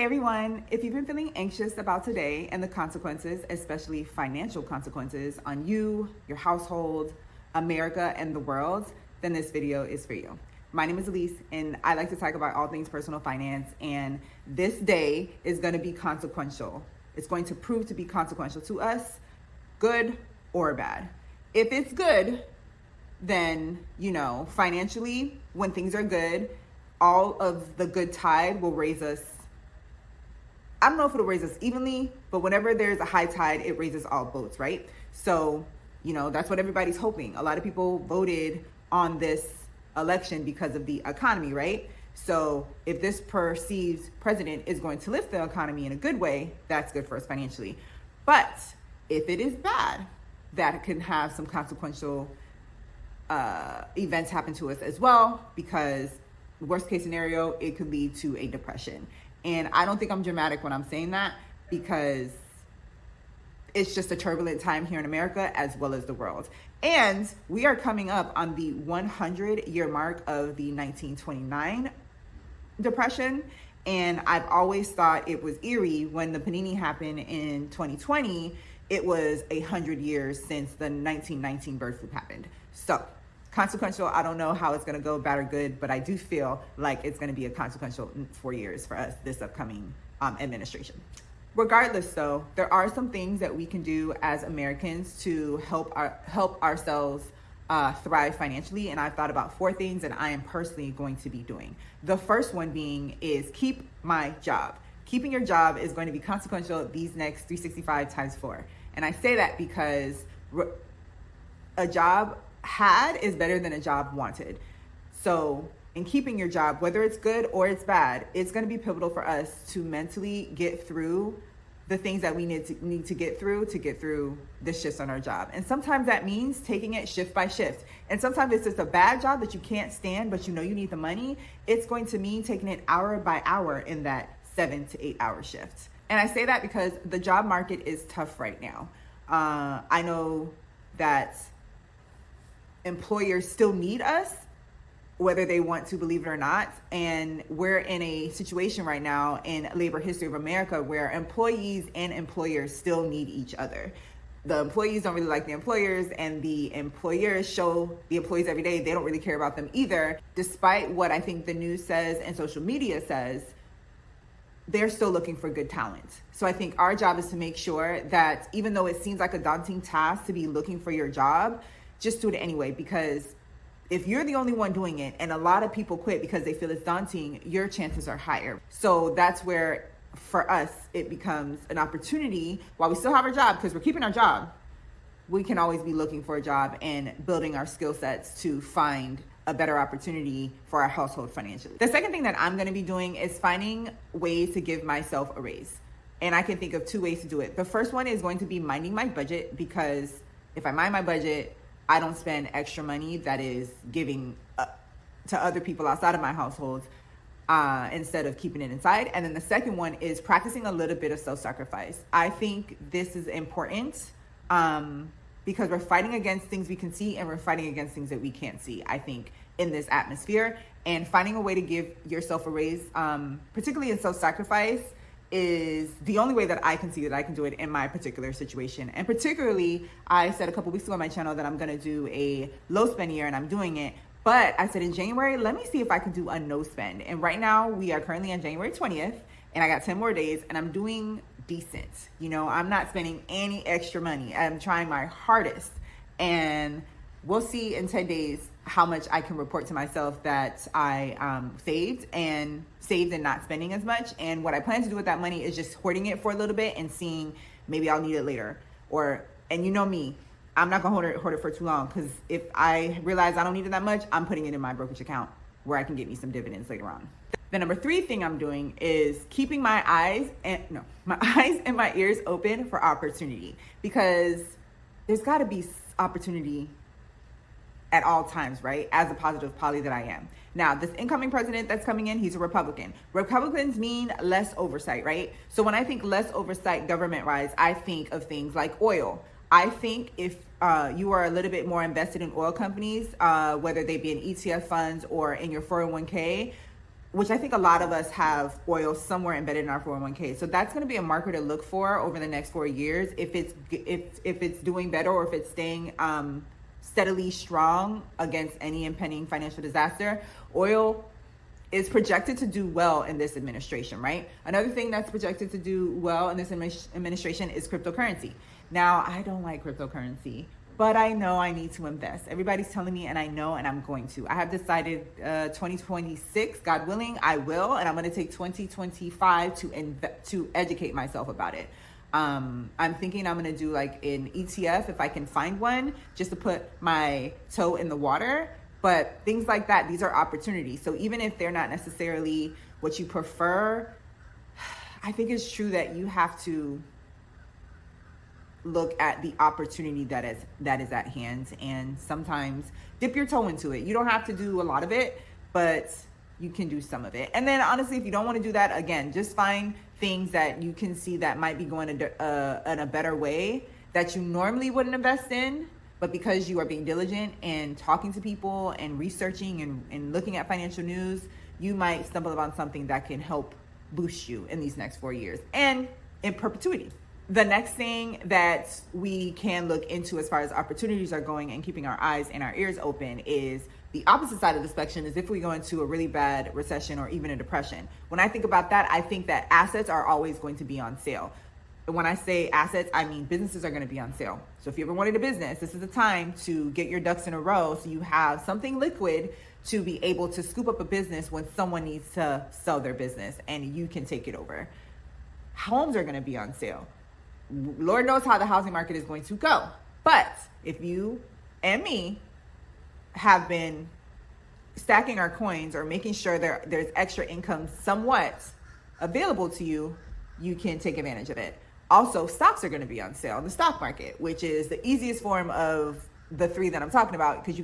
Hey everyone, if you've been feeling anxious about today and the consequences, especially financial consequences on you, your household, America, and the world, then this video is for you. My name is Elise, and I like to talk about all things personal finance, and this day is going to be consequential. It's going to prove to be consequential to us, good or bad. If it's good, then, financially, when things are good, all of the good tide will raise us. I don't know if it'll raise us evenly, but whenever there's a high tide, it raises all boats, right? So, that's what everybody's hoping. A lot of people voted on this election because of the economy, right? So if this perceived president is going to lift the economy in a good way, that's good for us financially. But if it is bad, that can have some consequential events happen to us as well, because worst case scenario, it could lead to a depression. And I don't think I'm dramatic when I'm saying that, because it's just a turbulent time here in America as well as the world. And we are coming up on the 100-year mark of the 1929 Depression. And I've always thought it was eerie when the panini happened in 2020. It was 100 years since the 1919 bird flu happened. So consequential, I don't know how it's going to go, bad or good, but I do feel like it's going to be a consequential 4 years for us, this upcoming administration. Regardless, though, there are some things that we can do as Americans to help ourselves thrive financially, and I've thought about 4 things that I am personally going to be doing. The first one being is keep my job. Keeping your job is going to be consequential these next 365 times 4. And I say that because a job had is better than a job wanted. So in keeping your job, whether it's good or it's bad, it's going to be pivotal for us to mentally get through the things that we need to get through the shifts on our job. And sometimes that means taking it shift by shift. And sometimes it's just a bad job that you can't stand, but you need the money. It's going to mean taking it hour by hour in that 7 to 8 hour shift. And I say that because the job market is tough right now. I know that employers still need us, whether they want to believe it or not. And we're in a situation right now in labor history of America where employees and employers still need each other. The employees don't really like the employers, and the employers show the employees every day they don't really care about them either. Despite what I think the news says and social media says, they're still looking for good talent. So I think our job is to make sure that even though it seems like a daunting task to be looking for your job, just do it anyway, because if you're the only one doing it and a lot of people quit because they feel it's daunting, your chances are higher. So that's where, for us, it becomes an opportunity while we still have our job, because we're keeping our job. We can always be looking for a job and building our skill sets to find a better opportunity for our household financially. The second thing that I'm going to be doing is finding ways to give myself a raise. And I can think of 2 ways to do it. The first one is going to be minding my budget, because if I mind my budget, I don't spend extra money that is giving to other people outside of my household instead of keeping it inside. And then the second one is practicing a little bit of self-sacrifice. I think this is important because we're fighting against things we can see and we're fighting against things that we can't see, I think, in this atmosphere. And finding a way to give yourself a raise, particularly in self-sacrifice, is the only way that I can see that I can do it in my particular situation. And particularly, I said a couple weeks ago on my channel that I'm going to do a low spend year, and I'm doing it. But I said in January, let me see if I can do a no spend. And right now we are currently on January 20th, and I got 10 more days, and I'm doing decent. I'm not spending any extra money. I'm trying my hardest, and we'll see in 10 days how much I can report to myself that I saved and not spending as much. And what I plan to do with that money is just hoarding it for a little bit and seeing maybe I'll need it later. And you know me, I'm not gonna hoard it for too long, because if I realize I don't need it that much, I'm putting it in my brokerage account where I can get me some dividends later on. The number 3 thing I'm doing is keeping my eyes and my ears open for opportunity, because there's got to be opportunity at all times, right? As a positive poly that I am. Now, this incoming president that's coming in, he's a Republican. Republicans mean less oversight, right? So when I think less oversight government-wise, I think of things like oil. I think if you are a little bit more invested in oil companies, whether they be in ETF funds or in your 401k, which I think a lot of us have oil somewhere embedded in our 401k. So that's going to be a marker to look for over the next 4 years. If it's doing better, or if it's staying steadily strong against any impending financial disaster. Oil is projected to do well in this administration, right? Another thing that's projected to do well in this administration is cryptocurrency. Now, I don't like cryptocurrency, but I know I need to invest. Everybody's telling me, and I know, and I'm going to. I have decided 2026, God willing, I will, and I'm going to take 2025 to educate myself about it. I'm thinking I'm going to do like an ETF if I can find one, just to put my toe in the water. But things like that, these are opportunities. So even if they're not necessarily what you prefer, I think it's true that you have to look at the opportunity that is at hand, and sometimes dip your toe into it. You don't have to do a lot of it, but you can do some of it. And then honestly, if you don't want to do that, again, just find things that you can see that might be going in a better way that you normally wouldn't invest in. But because you are being diligent and talking to people and researching and looking at financial news, you might stumble upon something that can help boost you in these next 4 years and in perpetuity. The next thing that we can look into as far as opportunities are going and keeping our eyes and our ears open is the opposite side of the spectrum, is if we go into a really bad recession or even a depression. When I think about that, I think that assets are always going to be on sale. When I say assets, I mean businesses are going to be on sale. So if you ever wanted a business, this is the time to get your ducks in a row so you have something liquid to be able to scoop up a business when someone needs to sell their business and you can take it over. Homes are going to be on sale. Lord knows how the housing market is going to go. But if you and me have been stacking our coins or making sure there's extra income somewhat available to you, you can take advantage of it. Also, stocks are going to be on sale in the stock market, which is the easiest form of the three that I'm talking about, because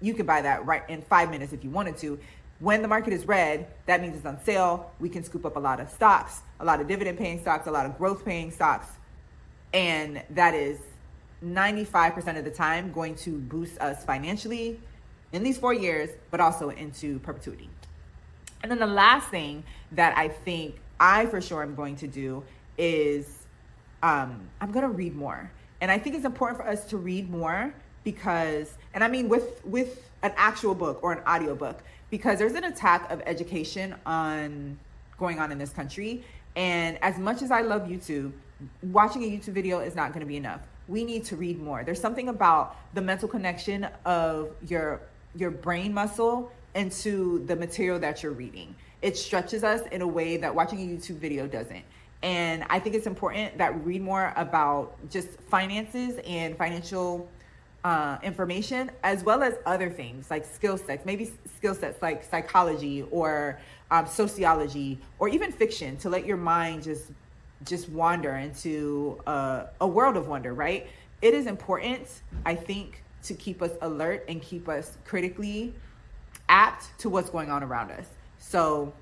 you can buy that right in 5 minutes if you wanted to. When the market is red, that means it's on sale. We can scoop up a lot of stocks, a lot of dividend paying stocks, a lot of growth paying stocks. And that is 95% of the time going to boost us financially in these 4 years, but also into perpetuity. And then the last thing that I think I for sure am going to do is I'm going to read more. And I think it's important for us to read more because, and I mean with an actual book or an audiobook, because there's an attack of education going on in this country. And as much as I love YouTube, watching a YouTube video is not going to be enough. We need to read more. There's something about the mental connection of your brain muscle into the material that you're reading. It stretches us in a way that watching a YouTube video doesn't. And I think it's important that we read more about just finances and financial information, as well as other things like skill sets, maybe skill sets like psychology or sociology, or even fiction, to let your mind just wander into a world of wonder, right? It is important, I think, to keep us alert and keep us critically apt to what's going on around us. So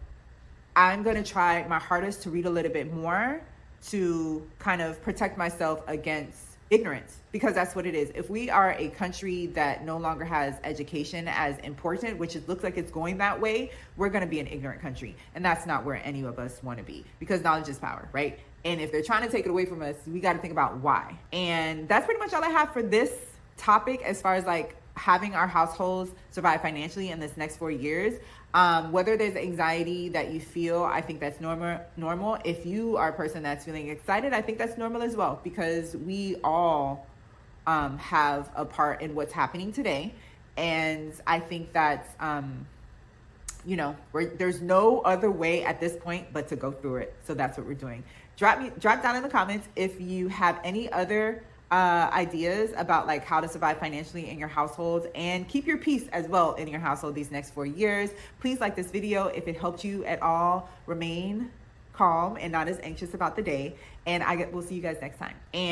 I'm going to try my hardest to read a little bit more to kind of protect myself against ignorance, because that's what it is. If we are a country that no longer has education as important, which it looks like it's going that way, we're going to be an ignorant country. And that's not where any of us want to be, because knowledge is power, right? And if they're trying to take it away from us, we got to think about why. And that's pretty much all I have for this topic as far as like having our households survive financially in this next 4 years. Whether there's anxiety that you feel, I think that's normal. If you are a person that's feeling excited, I think that's normal as well, because we all have a part in what's happening today. And I think that, there's no other way at this point but to go through it. So that's what we're doing. Drop down in the comments if you have any other ideas about like how to survive financially in your household, and keep your peace as well in your household these next 4 years. Please like this video if it helped you at all remain calm and not as anxious about the day. And we'll see you guys next time. And